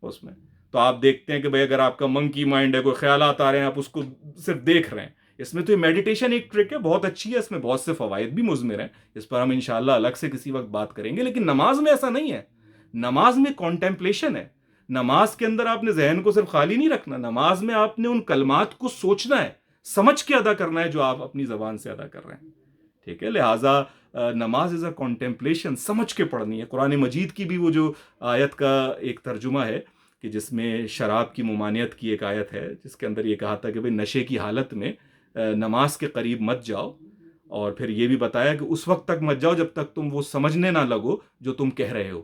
اس میں. تو آپ دیکھتے ہیں کہ بھئی اگر آپ کا منکی مائنڈ ہے, کوئی خیالات آ رہے ہیں, آپ اس کو صرف دیکھ رہے ہیں. اس میں تو یہ میڈیٹیشن ایک ٹرک ہے, بہت اچھی ہے, اس میں بہت سے فوائد بھی مضمر ہیں, اس پر ہم انشاءاللہ الگ سے کسی وقت بات کریں گے. لیکن نماز میں ایسا نہیں ہے. نماز میں کانٹمپلیشن ہے. نماز کے اندر آپ نے ذہن کو صرف خالی نہیں رکھنا, نماز میں آپ نے ان کلمات کو سوچنا ہے, سمجھ کے ادا کرنا ہے جو آپ اپنی زبان سے ادا کر رہے ہیں. ٹھیک ہے, لہٰذا نماز از اے کانٹمپلیشن, سمجھ کے پڑھنی ہے. قرآن مجید کی بھی وہ جو آیت کا ایک ترجمہ ہے کہ جس میں شراب کی ممانعت کی ایک آیت ہے, جس کے اندر یہ کہا تھا کہ بھئی نشے کی حالت میں نماز کے قریب مت جاؤ, اور پھر یہ بھی بتایا کہ اس وقت تک مت جاؤ جب تک تم وہ سمجھنے نہ لگو جو تم کہہ رہے ہو.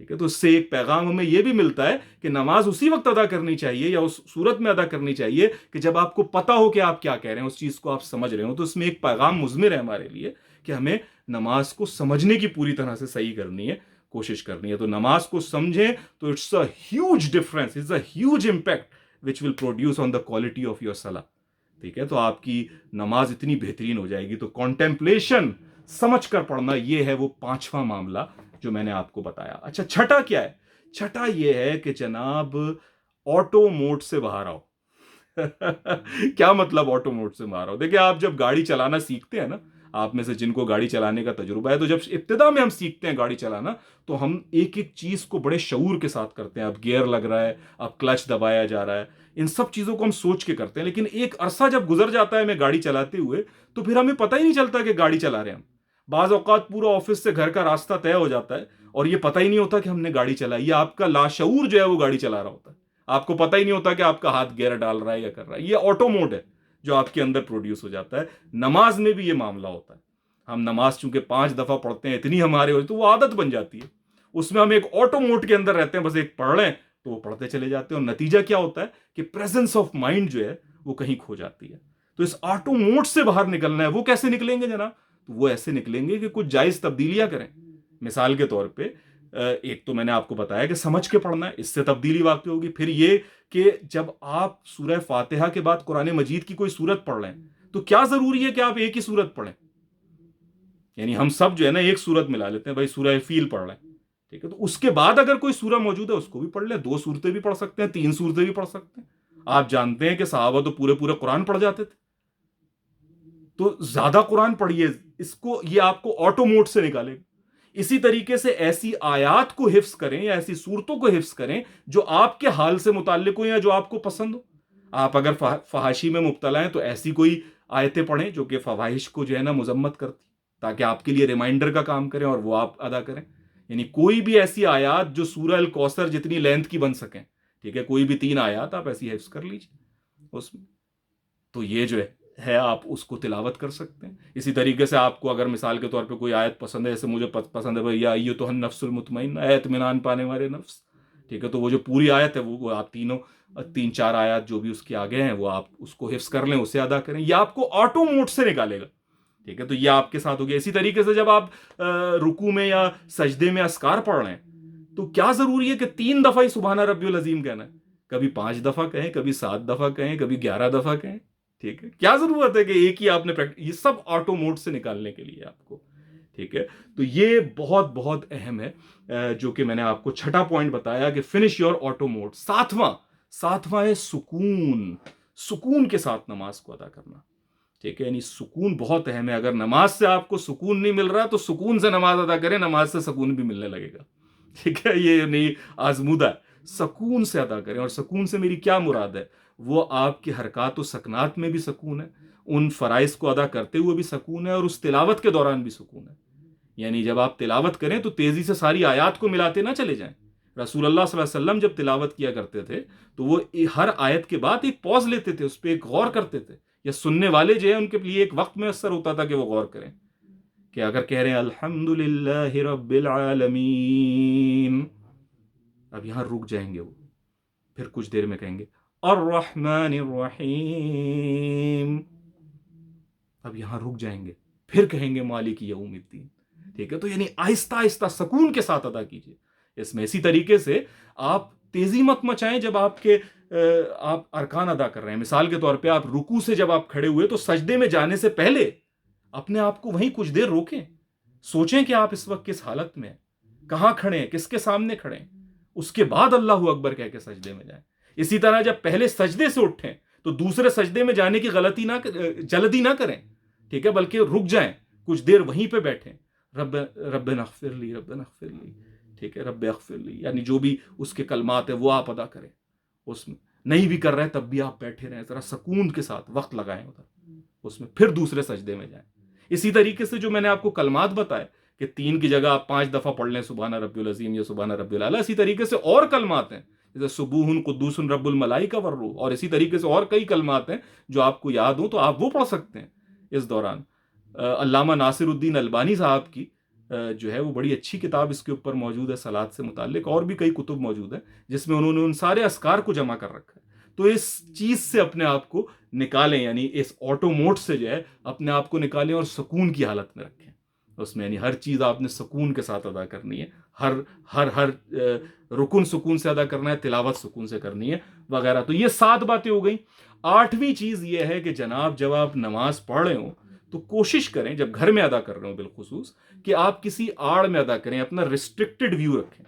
ٹھیک ہے, تو اس سے ایک پیغام ہمیں یہ بھی ملتا ہے کہ نماز اسی وقت ادا کرنی چاہیے یا اس صورت میں ادا کرنی چاہیے کہ جب آپ کو پتا ہو کہ آپ کیا کہہ رہے ہیں, اس چیز کو آپ سمجھ رہے ہو. تو اس میں ایک پیغام مضمر ہے ہمارے لیے کہ ہمیں نماز کو سمجھنے کی پوری طرح سے صحیح کرنی ہے, کوشش کرنی ہے. تو نماز کو سمجھیں تو it's a huge difference, it's a huge impact which will produce on the quality of your صلاح. ٹھیک ہے, تو آپ کی نماز اتنی بہترین ہو جائے گی. تو کانٹمپلیشن, سمجھ کر پڑھنا, یہ ہے وہ پانچواں معاملہ جو میں نے آپ کو بتایا. اچھا, چھٹا کیا ہے؟ چھٹا یہ ہے کہ جناب آٹو موڈ سے باہر آؤ. کیا مطلب آٹو موڈ سے باہر آؤ؟ دیکھیں, آپ جب گاڑی چلانا سیکھتے ہیں نا, آپ میں سے جن کو گاڑی چلانے کا تجربہ ہے, تو جب ابتدا میں ہم سیکھتے ہیں گاڑی چلانا تو ہم ایک ایک چیز کو بڑے شعور کے ساتھ کرتے ہیں. اب گیئر لگ رہا ہے, اب کلچ دبایا جا رہا ہے, ان سب چیزوں کو ہم سوچ کے کرتے ہیں. لیکن ایک عرصہ جب گزر جاتا ہے ہمیں گاڑی چلاتے ہوئے, تو پھر ہمیں پتہ ہی نہیں چلتا کہ گاڑی چلا رہے ہیں ہم. بعض اوقات پورا آفس سے گھر کا راستہ طے ہو جاتا ہے اور یہ پتہ ہی نہیں ہوتا کہ ہم نے گاڑی چلائی. یہ آپ کا لاشعور جو ہے وہ گاڑی چلا رہا ہوتا ہے, آپ کو پتہ ہی نہیں ہوتا کہ آپ کا ہاتھ گیئر ڈال رہا ہے یا کر رہا ہے. یہ آٹو موڈ ہے جو آپ کے اندر پروڈیوس ہو جاتا ہے. نماز میں بھی یہ معاملہ ہوتا ہے. ہم نماز چونکہ 5 دفعہ پڑھتے ہیں, اتنی ہمارے ہوتی تو وہ عادت بن جاتی ہے. اس میں ہم ایک آٹو موڈ کے اندر رہتے ہیں, بس ایک پڑھ لیں تو وہ پڑھتے چلے جاتے ہیں, اور نتیجہ کیا ہوتا ہے کہ پریزنس آف مائنڈ جو ہے وہ کہیں کھو جاتی ہے. تو اس آٹو موڈ سے باہر نکلنا ہے. وہ کیسے نکلیں گے جناب؟ تو وہ ایسے نکلیں گے کہ کچھ جائز تبدیلیاں کریں. مثال کے طور پہ ایک تو میں نے آپ کو بتایا کہ سمجھ کے پڑھنا ہے, اس سے تبدیلی واقع ہوگی. پھر یہ کہ جب آپ سورہ فاتحہ کے بعد قرآن مجید کی کوئی سورت پڑھ رہے ہیں تو کیا ضروری ہے کہ آپ ایک ہی سورت پڑھیں؟ یعنی ہم سب جو ہے نا ایک سورت ملا لیتے ہیں, بھائی سورہ فیل پڑھ رہے ہیں, ٹھیک ہے, تو اس کے بعد اگر کوئی سورہ موجود ہے اس کو بھی پڑھ لیں. 2 سورتیں بھی پڑھ سکتے ہیں, 3 سورتیں بھی پڑھ سکتے ہیں. آپ جانتے ہیں کہ صحابہ تو پورے قرآن پڑھ جاتے تھے. تو زیادہ قرآن پڑھیے, اس کو, یہ آپ کو آٹو موڈ سے نکالے گا. اسی طریقے سے ایسی آیات کو حفظ کریں یا ایسی صورتوں کو حفظ کریں جو آپ کے حال سے متعلق ہو یا جو آپ کو پسند ہو. آپ اگر فحاشی میں مبتلا ہیں تو ایسی کوئی آیتیں پڑھیں جو کہ فواہش کو جو ہے نا مذمت کرتی, تاکہ آپ کے لیے ریمائنڈر کا کام کریں اور وہ آپ ادا کریں. یعنی کوئی بھی ایسی آیات جو سورہ الکوثر جتنی لینتھ کی بن سکیں, ٹھیک ہے, کوئی بھی 3 آیات آپ ایسی حفظ کر لیجیے اس میں. تو یہ جو ہے آپ اس کو تلاوت کر سکتے ہیں. اسی طریقے سے آپ کو اگر مثال کے طور پہ کوئی آیت پسند ہے, جیسے مجھے پسند ہے بھئی یا ایھا النفس المطمئنہ, اے اطمینان پانے والے نفس, ٹھیک ہے, تو وہ جو پوری آیت ہے وہ آپ 3-4 آیات جو بھی اس کے آگے ہیں وہ آپ اس کو حفظ کر لیں, اسے ادا کریں. یہ آپ کو آٹو موڈ سے نکالے گا. ٹھیک ہے, تو یہ آپ کے ساتھ ہو گیا. اسی طریقے سے جب آپ رکوع میں یا سجدے میں اذکار پڑھ رہے ہیں تو کیا ضروری ہے کہ 3 دفعہ ہی سبحان ربی العظیم کہنا ہے؟ کبھی 5 دفعہ کہیں, کبھی 7 دفعہ کہیں, کبھی 11 دفعہ کہیں. ٹھیک ہے, کیا ضرورت ہے کہ ایک ہی آپ نے یہ سب آٹو موڈ سے نکالنے کے لیے آپ کو. ٹھیک ہے, تو یہ بہت اہم ہے جو کہ میں نے آپ کو چھٹا پوائنٹ بتایا کہ فنش یور آٹو موڈ. ساتواں ہے سکون کے ساتھ نماز کو ادا کرنا. ٹھیک ہے، یعنی سکون بہت اہم ہے. اگر نماز سے آپ کو سکون نہیں مل رہا تو سکون سے نماز ادا کریں، نماز سے سکون بھی ملنے لگے گا. ٹھیک ہے، یہ نہیں آزمودہ ہے. سکون سے ادا کریں. اور سکون سے میری کیا مراد ہے؟ وہ آپ کے حرکات و سکنات میں بھی سکون ہے، ان فرائض کو ادا کرتے ہوئے بھی سکون ہے، اور اس تلاوت کے دوران بھی سکون ہے. یعنی جب آپ تلاوت کریں تو تیزی سے ساری آیات کو ملاتے نہ چلے جائیں. رسول اللہ صلی اللہ علیہ وسلم جب تلاوت کیا کرتے تھے تو وہ ہر آیت کے بعد ایک پوز لیتے تھے، اس پہ ایک غور کرتے تھے. یا سننے والے جو ہیں ان کے لیے ایک وقت میسر ہوتا تھا کہ وہ غور کریں، کہ اگر کہہ رہے ہیں الحمد للہ رب العالمین، اب یہاں رک جائیں گے وہ، پھر کچھ دیر میں کہیں گے الرحمن الرحیم، اب یہاں رک جائیں گے، پھر کہیں گے مالک یوم الدین. ٹھیک ہے، تو یعنی آہستہ آہستہ سکون کے ساتھ ادا کیجیے اس میں. اسی طریقے سے آپ تیزی مت مچائیں جب آپ ارکان ادا کر رہے ہیں. مثال کے طور پہ آپ رکوع سے جب آپ کھڑے ہوئے تو سجدے میں جانے سے پہلے اپنے آپ کو وہیں کچھ دیر روکیں، سوچیں کہ آپ اس وقت کس حالت میں ہیں، کہاں کھڑے ہیں، کس کے سامنے کھڑے ہیں. اس کے بعد اللہ اکبر کہہ کے سجدے میں جائیں. اسی طرح جب پہلے سجدے سے اٹھیں تو دوسرے سجدے میں جانے کی جلدی نہ کریں. ٹھیک ہے، بلکہ رک جائیں، کچھ دیر وہیں پہ بیٹھیں. ربنا اغفر لی، ربنا اغفر لی. ٹھیک ہے، رب اغفر لی، یعنی جو بھی اس کے کلمات ہیں وہ آپ ادا کریں. اس میں نہیں بھی کر رہے تب بھی آپ بیٹھے رہیں، ذرا سکون کے ساتھ وقت لگائیں ادھر اس میں، پھر دوسرے سجدے میں جائیں. اسی طریقے سے جو میں نے آپ کو کلمات بتائے کہ 3 کی جگہ آپ 5 دفعہ پڑھ لیں سبحان ربی العظیم یا سبحان ربی الاعلیٰ، اسی طریقے سے اور کلمات ہیں جیسے سبوح قدوس رب الملائکہ والروح، اور اسی طریقے سے اور کئی کلمات ہیں جو آپ کو یاد ہوں تو آپ وہ پڑھ سکتے ہیں اس دوران. علامہ ناصر الدین البانی صاحب کی جو ہے وہ بڑی اچھی کتاب اس کے اوپر موجود ہے صلاۃ سے متعلق، اور بھی کئی کتب موجود ہیں جس میں انہوں نے ان سارے اذکار کو جمع کر رکھا ہے. تو اس چیز سے اپنے آپ کو نکالیں، یعنی اس آٹو موڈ سے جو ہے اپنے آپ کو نکالیں اور سکون کی حالت میں رکھیں اس میں. یعنی ہر چیز آپ نے سکون کے ساتھ ادا کرنی ہے، ہر رکن سکون سے ادا کرنا ہے، تلاوت سکون سے کرنی ہے وغیرہ. تو یہ 7 باتیں ہو گئیں. 8ویں چیز یہ ہے کہ جناب جب آپ نماز پڑھ رہے ہوں تو کوشش کریں، جب گھر میں ادا کر رہے ہوں بالخصوص، کہ آپ کسی آڑ میں ادا کریں، اپنا ریسٹرکٹڈ ویو رکھیں.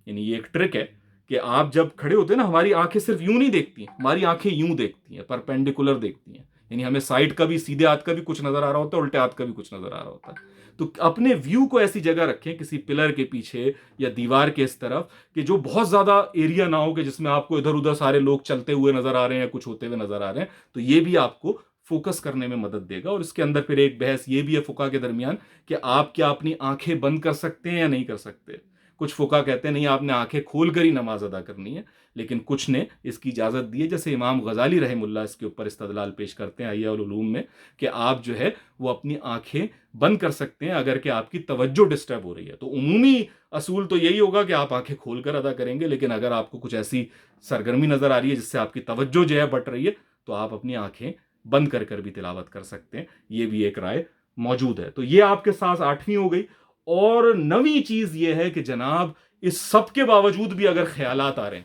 یعنی یہ ایک ٹرک ہے کہ آپ جب کھڑے ہوتے ہیں نا، ہماری آنکھیں صرف یوں نہیں دیکھتی ہیں، ہماری آنکھیں یوں دیکھتی ہیں، پرپینڈیکولر دیکھتی ہیں. یعنی ہمیں سائڈ کا بھی، سیدھے ہاتھ کا بھی کچھ نظر آ رہا ہوتا ہے، الٹے ہاتھ کا بھی کچھ نظر آ رہا ہوتا ہے. تو اپنے ویو کو ایسی جگہ رکھیں، کسی پلر کے پیچھے یا دیوار کے اس طرف، کہ جو بہت زیادہ ایریا نہ ہو کہ جس میں آپ کو ادھر ادھر سارے لوگ چلتے ہوئے نظر آ رہے ہیں، کچھ ہوتے ہوئے نظر آ رہے ہیں. تو یہ بھی آپ کو فوکس کرنے میں مدد دے گا. اور اس کے اندر پھر ایک بحث یہ بھی ہے فقہا کے درمیان کہ آپ کیا اپنی آنکھیں بند کر سکتے ہیں یا نہیں کر سکتے. کچھ فقہا کہتے ہیں نہیں، آپ نے آنکھیں کھول کر ہی نماز ادا کرنی ہے، لیکن کچھ نے اس کی اجازت دی ہے، جیسے امام غزالی رحم اللہ اس کے اوپر استدلال پیش کرتے ہیں احیاء العلوم میں، کہ آپ جو ہے وہ اپنی آنکھیں بند کر سکتے ہیں اگر کہ آپ کی توجہ ڈسٹرب ہو رہی ہے. تو عمومی اصول تو یہی ہوگا کہ آپ آنکھیں کھول کر ادا کریں گے، لیکن اگر آپ کو کچھ ایسی سرگرمی نظر آ رہی ہے جس سے آپ کی توجہ جو ہے بٹ رہی ہے تو آپ اپنی آنکھیں بند کر بھی تلاوت کر سکتے ہیں. یہ بھی ایک رائے موجود ہے. تو یہ آپ کے ساتھ 8ویں ہو گئی. اور 9ویں چیز یہ ہے کہ جناب اس سب کے باوجود بھی اگر خیالات آ رہے ہیں،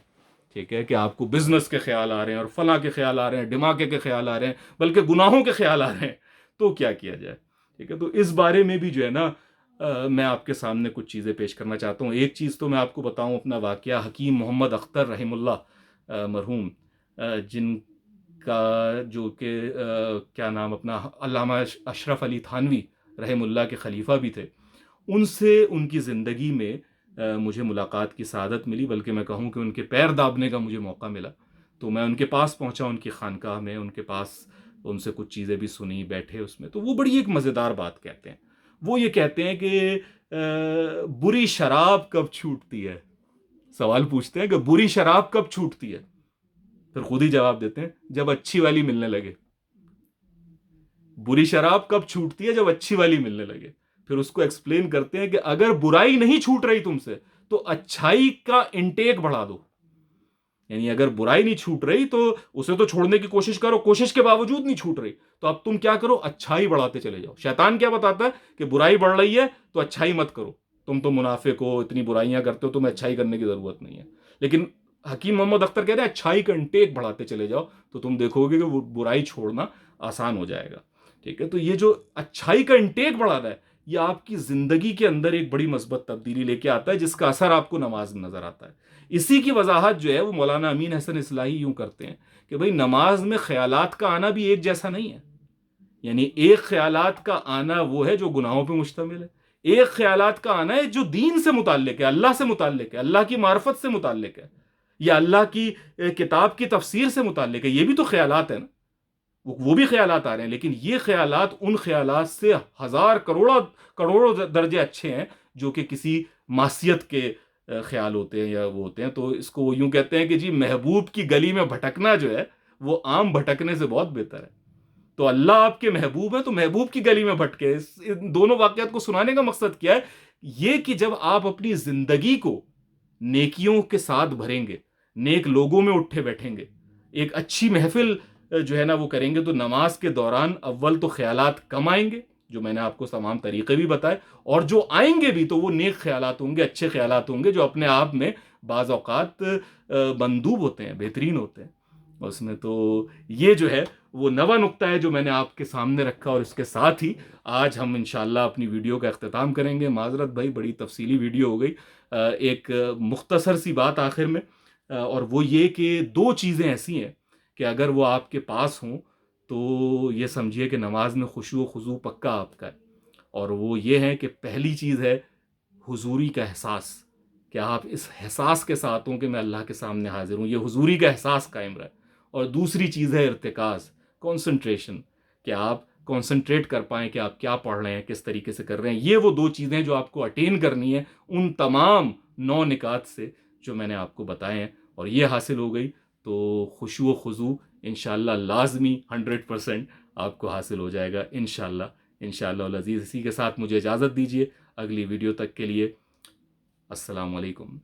ٹھیک ہے، کہ آپ کو بزنس کے خیال آ رہے ہیں اور فلاں کے خیال آ رہے ہیں، دماغے کے خیال آ رہے ہیں، بلکہ گناہوں کے خیال آ رہے ہیں، تو کیا کیا جائے. ٹھیک ہے، تو اس بارے میں بھی جو ہے نا میں آپ کے سامنے کچھ چیزیں پیش کرنا چاہتا ہوں. ایک چیز تو میں آپ کو بتاؤں اپنا واقعہ. حکیم محمد اختر رحم اللہ مرحوم، جن کا جو کہ کیا نام اپنا علامہ اشرف علی تھانوی رحم اللہ کے خلیفہ بھی تھے، ان سے ان کی زندگی میں مجھے ملاقات کی سعادت ملی، بلکہ میں کہوں کہ ان کے پیر دابنے کا مجھے موقع ملا. تو میں ان کے پاس پہنچا، ان کی خانقاہ میں، ان کے پاس ان سے کچھ چیزیں بھی سنی، بیٹھے اس میں. تو وہ بڑی ایک مزیدار بات کہتے ہیں. وہ یہ کہتے ہیں کہ بری شراب کب چھوٹتی ہے. سوال پوچھتے ہیں کہ بری شراب کب چھوٹتی ہے، پھر خود ہی جواب دیتے ہیں جب اچھی والی ملنے لگے. بری شراب کب چھوٹتی ہے؟ جب اچھی والی ملنے لگے. پھر اس کو ایکسپلین کرتے ہیں کہ اگر برائی نہیں چھوٹ رہی تم سے تو اچھائی کا انٹیک بڑھا دو. یعنی اگر برائی نہیں چھوٹ رہی تو اسے تو چھوڑنے کی کوشش کرو، کوشش کے باوجود نہیں چھوٹ رہی تو اب تم کیا کرو، اچھائی بڑھاتے چلے جاؤ. شیطان کیا بتاتا ہے کہ برائی بڑھ رہی ہے تو اچھائی مت کرو، تم تو منافق ہو، اتنی برائیاں کرتے ہو، تمہیں اچھائی کرنے کی ضرورت نہیں ہے. لیکن حکیم محمد اختر کہہ رہے ہیں اچھائی کا انٹیک بڑھاتے چلے جاؤ تو تم دیکھو گے کہ وہ برائی چھوڑنا آسان ہو جائے گا. ٹھیک ہے، تو یہ جو اچھائی کا انٹیک بڑھانا ہے یہ آپ کی زندگی کے اندر ایک بڑی مثبت تبدیلی لے کے آتا ہے، جس کا اثر آپ کو نماز میں نظر آتا ہے. اسی کی وضاحت جو ہے وہ مولانا امین حسن اصلاحی یوں کرتے ہیں کہ بھئی نماز میں خیالات کا آنا بھی ایک جیسا نہیں ہے. یعنی ایک خیالات کا آنا وہ ہے جو گناہوں پہ مشتمل ہے، ایک خیالات کا آنا ہے جو دین سے متعلق ہے، اللہ سے متعلق ہے، اللہ کی معرفت سے متعلق ہے، یا اللہ کی کتاب کی تفسیر سے متعلق ہے. یہ بھی تو خیالات ہیں نا، وہ بھی خیالات آ رہے ہیں، لیکن یہ خیالات ان خیالات سے ہزار کروڑوں کروڑوں درجے اچھے ہیں جو کہ کسی معصیت کے خیال ہوتے ہیں یا وہ ہوتے ہیں. تو اس کو یوں کہتے ہیں کہ جی محبوب کی گلی میں بھٹکنا جو ہے وہ عام بھٹکنے سے بہت بہتر ہے. تو اللہ آپ کے محبوب ہے تو محبوب کی گلی میں بھٹکے. ان دونوں واقعات کو سنانے کا مقصد کیا ہے؟ یہ کہ جب آپ اپنی زندگی کو نیکیوں کے ساتھ بھریں گے، نیک لوگوں میں اٹھے بیٹھیں گے، ایک اچھی محفل جو ہے نا وہ کریں گے، تو نماز کے دوران اول تو خیالات کم آئیں گے، جو میں نے آپ کو تمام طریقے بھی بتائے، اور جو آئیں گے بھی تو وہ نیک خیالات ہوں گے، اچھے خیالات ہوں گے جو اپنے آپ میں بعض اوقات مندوب ہوتے ہیں، بہترین ہوتے ہیں اس میں. تو یہ جو ہے وہ نواں نقطہ ہے جو میں نے آپ کے سامنے رکھا، اور اس کے ساتھ ہی آج ہم انشاءاللہ اپنی ویڈیو کا اختتام کریں گے. معذرت بھائی، بڑی تفصیلی ویڈیو ہو گئی. ایک مختصر سی بات آخر میں، اور وہ یہ کہ دو چیزیں ایسی ہیں کہ اگر وہ آپ کے پاس ہوں تو یہ سمجھیے کہ نماز میں خشوع و خضوع پکا آپ کا ہے. اور وہ یہ ہے کہ پہلی چیز ہے حضوری کا احساس، کہ آپ اس احساس کے ساتھ ہوں کہ میں اللہ کے سامنے حاضر ہوں، یہ حضوری کا احساس قائم رہے. اور دوسری چیز ہے ارتکاز، کانسنٹریشن، کہ آپ کانسنٹریٹ کر پائیں کہ آپ کیا پڑھ رہے ہیں، کس طریقے سے کر رہے ہیں. یہ وہ دو چیزیں جو آپ کو اٹین کرنی ہے ان تمام 9 نکات سے جو میں نے آپ کو بتائے ہیں. اور یہ حاصل ہو گئی تو خشوع و خضوع انشاءاللہ لازمی 100% آپ کو حاصل ہو جائے گا انشاءاللہ. انشاءاللہ العزیز اسی کے ساتھ مجھے اجازت دیجیے. اگلی ویڈیو تک کے لیے السلام علیکم.